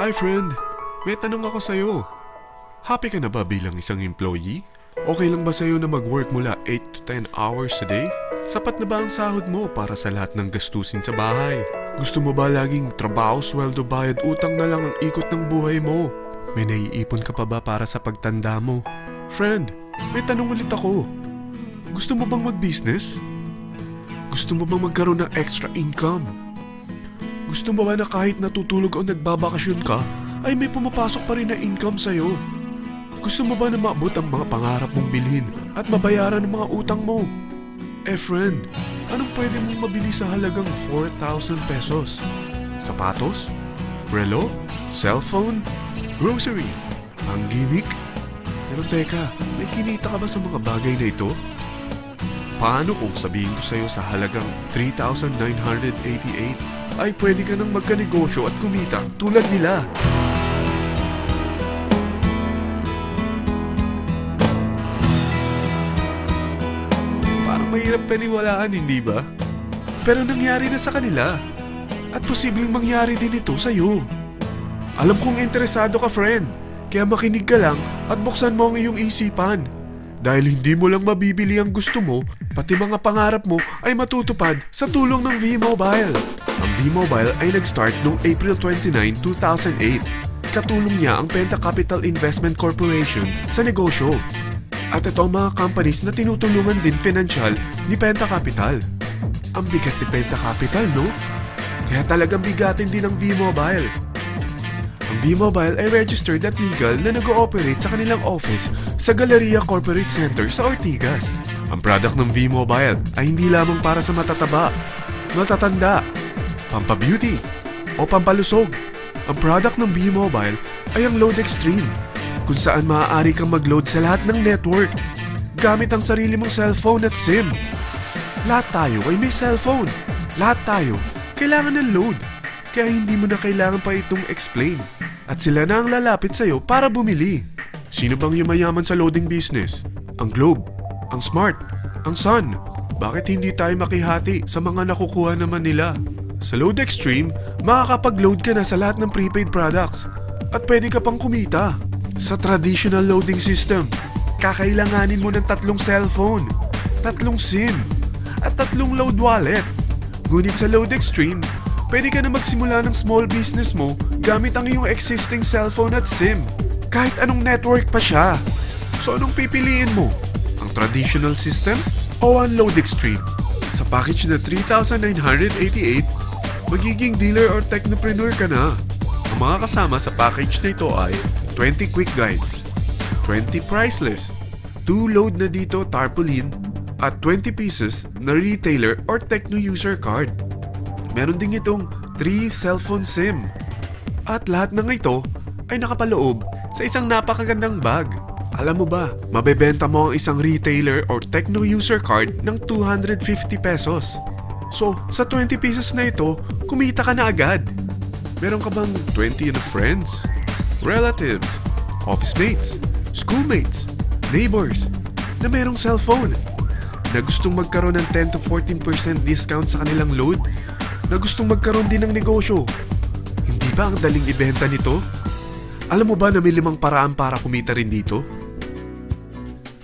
Hi friend, may tanong ako sa'yo. Happy ka na ba bilang isang employee? Okay lang ba sa'yo na mag-work mula 8 to 10 hours a day? Sapat na ba ang sahod mo para sa lahat ng gastusin sa bahay? Gusto mo ba laging trabaho, sweldo, bayad, utang na lang ang ikot ng buhay mo? May naiipon ka pa ba para sa pagtanda mo? Friend, may tanong ulit ako. Gusto mo bang mag-business? Gusto mo bang magkaroon ng extra income? Gusto mo ba na kahit natutulog o nagbabakasyon ka, ay may pumapasok pa rin na income sa'yo? Gusto mo ba na maabot ang mga pangarap mong bilhin at mabayaran ang mga utang mo? Friend, anong pwede mong mabili sa halagang 4,000 pesos? Sapatos? Relo? Cellphone? Grocery? Ang gimmick? Pero teka, may kinita ka ba sa mga bagay na ito? Paano kung sabihin ko sa'yo sa halagang 3,988 ay pwede ka nang magkanegosyo at kumita tulad nila? Mahirap paniwalaan, hindi ba? Pero nangyari na sa kanila. At posibleng mangyari din ito sa'yo. Alam kong interesado ka, friend. Kaya makinig ka lang at buksan mo ang iyong isipan. Dahil hindi mo lang mabibili ang gusto mo, pati mga pangarap mo ay matutupad sa tulong ng V-Mobile. Ang V-Mobile ay nag-start noong April 29, 2008. Katulong niya ang Penta Capital Investment Corporation sa negosyo. At ito ang mga companies na tinutulungan din financial ni Penta Capital. Ang bigat ni Penta Capital, no? Kaya talagang bigatin din ang V-Mobile. Ang V-Mobile ay registered at legal na nag-ooperate sa kanilang office sa Galleria Corporate Center sa Ortigas. Ang product ng V-Mobile ay hindi lamang para sa matataba, matatanda, pampabeauty, o pampalusog. Ang product ng V-Mobile ay ang Load Extreme, kung saan maaari kang mag-load sa lahat ng network gamit ang sarili mong cellphone at SIM. Lahat tayo ay may cellphone. Lahat tayo kailangan ng load. Kaya hindi mo na kailangan pa itong explain. At sila na ang lalapit sa'yo para bumili. Sino bang yumayaman sa loading business? Ang Globe, ang Smart, ang Sun. Bakit hindi tayo makihati sa mga nakukuha naman nila? Sa Load Extreme, makakapag-load ka na sa lahat ng prepaid products. At pwede ka pang kumita. Sa traditional loading system, kakailanganin mo ng 3 cellphone, 3 SIM, at 3 load wallet. Ngunit sa Load Extreme, pwede ka na magsimula ng small business mo gamit ang iyong existing cellphone at SIM. Kahit anong network pa siya. So anong pipiliin mo? Ang traditional system o ang Load Extreme? Sa package na 3,988, magiging dealer or technopreneur ka na. Ang mga kasama sa package na ito ay 20 quick guides, 20 price list, 2 load na dito tarpaulin, at 20 pieces na retailer or techno user card. Meron din itong 3 cellphone SIM. At lahat ng ito ay nakapaloob sa isang napakagandang bag. Alam mo ba, mabebenta mo ang isang retailer or techno user card ng 250 pesos. So, sa 20 pieces na ito, kumita ka na agad. Meron ka bang 20 na friends, relatives, office mates, schoolmates, neighbors na merong cellphone na gustong magkaroon ng 10 to 14% discount sa kanilang load, na gustong magkaroon din ng negosyo? Hindi ba ang daling ibenta nito? Alam mo ba na may 5 paraan para kumita rin dito?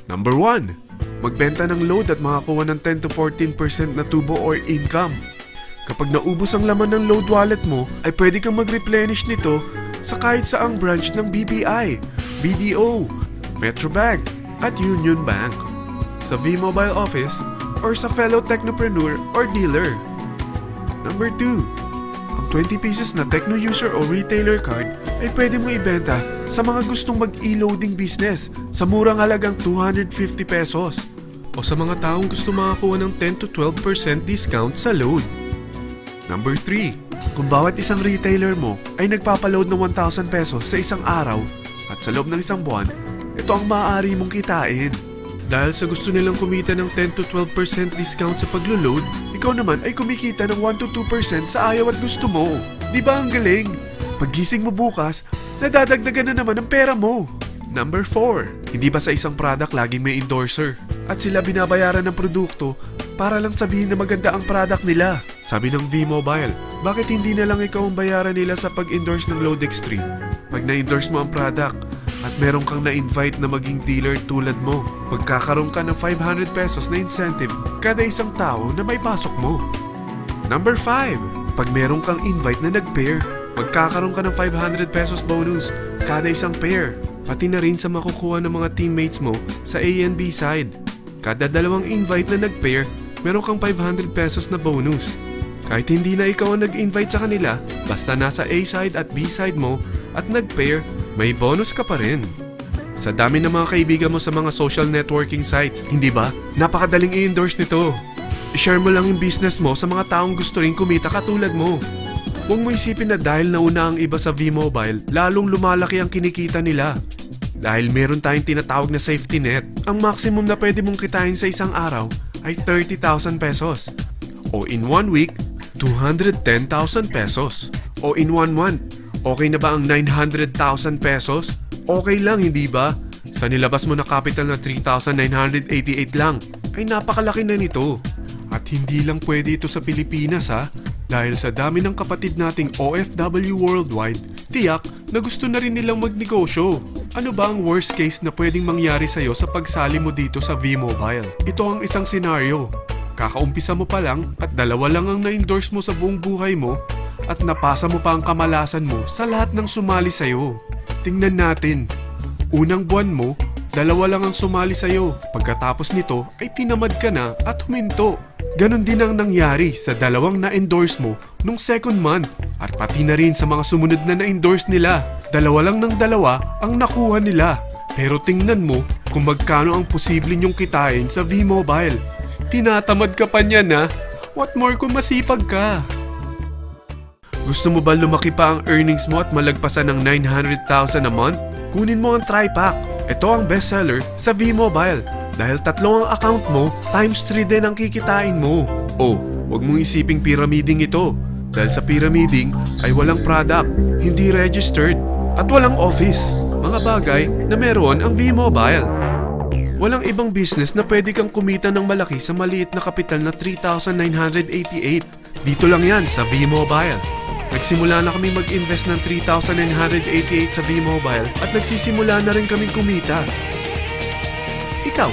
Number 1, magbenta ng load at makakuha ng 10 to 14% na tubo or income. Kapag naubos ang laman ng load wallet mo, ay pwede kang mag-replenish nito sa kahit saang branch ng BPI, BDO, Metrobank, at Union Bank, sa V-Mobile office, or sa fellow technopreneur or dealer. Number 2, ang 20 pieces na techno user o retailer card ay pwede mo ibenta sa mga gustong mag-e-loading business sa murang halagang 250 pesos o sa mga taong gusto makakuha ng 10 to 12% discount sa load. Number 3, kung bawat isang retailer mo ay nagpapaload ng 1,000 pesos sa isang araw at sa loob ng isang buwan, ito ang maaari mong kitain. Dahil sa gusto nilang kumita ng 10 to 12% discount sa paglo-load, ikaw naman ay kumikita ng 1 to 2% sa ayaw at gusto mo. Di ba ang galing? Paggising mo bukas, nadadagdagan na naman ang pera mo. Number 4, hindi ba sa isang product laging may endorser? At sila binabayaran ng produkto para lang sabihin na maganda ang product nila. Sabi ng V-Mobile, bakit hindi na lang ikaw ang bayaran nila sa pag-endorse ng Load Extreme? Pag na-endorse mo ang product at meron kang na-invite na maging dealer tulad mo, magkakaroon ka ng 500 pesos na incentive kada isang tao na may pasok mo. Number 5. Pag meron kang invite na nag-pair, magkakaroon ka ng 500 pesos bonus kada isang pair, pati na rin sa makukuha ng mga teammates mo sa A and B side. Kada dalawang invite na nag-pair, meron kang 500 pesos na bonus. Kahit hindi na ikaw ang nag-invite sa kanila, basta nasa A side at B side mo at nag-pair, may bonus ka pa rin. Sa dami ng mga kaibigan mo sa mga social networking sites, hindi ba? Napakadaling i-endorse nito. I-share mo lang yung business mo sa mga taong gusto rin kumita katulad mo. Huwag mo isipin na dahil nauna ang iba sa V-Mobile, lalong lumalaki ang kinikita nila. Dahil meron tayong tinatawag na safety net, ang maximum na pwede mong kitain sa isang araw ay 30,000 pesos. O in 1 week, 210,000 pesos. O in 1 month, okay na ba ang 900,000 pesos? Okay lang, hindi ba? Sa nilabas mo na capital na 3,988 lang, ay napakalaki na nito. At hindi lang pwede ito sa Pilipinas ha, dahil sa dami ng kapatid nating OFW worldwide, tiyak na gusto na rin nilang magnegosyo. Ano ba ang worst case na pwedeng mangyari sa'yo sa pagsali mo dito sa V-Mobile? Ito ang isang senaryo. Kakaumpisa mo pa lang at 2 lang ang na-endorse mo sa buong buhay mo at napasa mo pa ang kamalasan mo sa lahat ng sumali sa'yo. Tingnan natin. Unang buwan mo, 2 lang ang sumali sa'yo. Pagkatapos nito ay tinamad ka na at huminto. Ganon din ang nangyari sa 2 na-endorse mo nung second month at pati na rin sa mga sumunod na na-endorse nila. 2 lang ng 2 ang nakuha nila. Pero tingnan mo kung magkano ang posible nyong kitain sa V-Mobile. Tinatamad ka pa niyan ha? What more kung masipag ka? Gusto mo ba lumaki pa ang earnings mo at malagpasan ng 900,000 a month? Kunin mo ang TriPack. Ito ang bestseller sa V-Mobile. Dahil 3 ang account mo, times 3 din ang kikitain mo. Oh, huwag mong isiping pyramiding ito. Dahil sa pyramiding ay walang product, hindi registered, at walang office. Mga bagay na meron ang V-Mobile. Walang ibang business na pwede kang kumita ng malaki sa maliit na kapital na 3,988. Dito lang yan sa V-Mobile. Nagsimula na kami mag-invest ng 3,988 sa V-Mobile at nagsisimula na rin kaming kumita. Ikaw,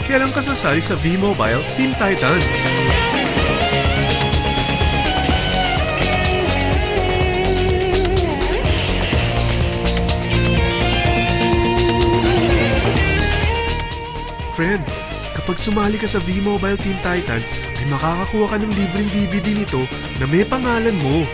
kailan ka sasali sa V-Mobile Team Titans? Friend, kapag sumali ka sa V-Mobile Team Titans, ay makakakuha ka ng libreng DVD nito na may pangalan mo.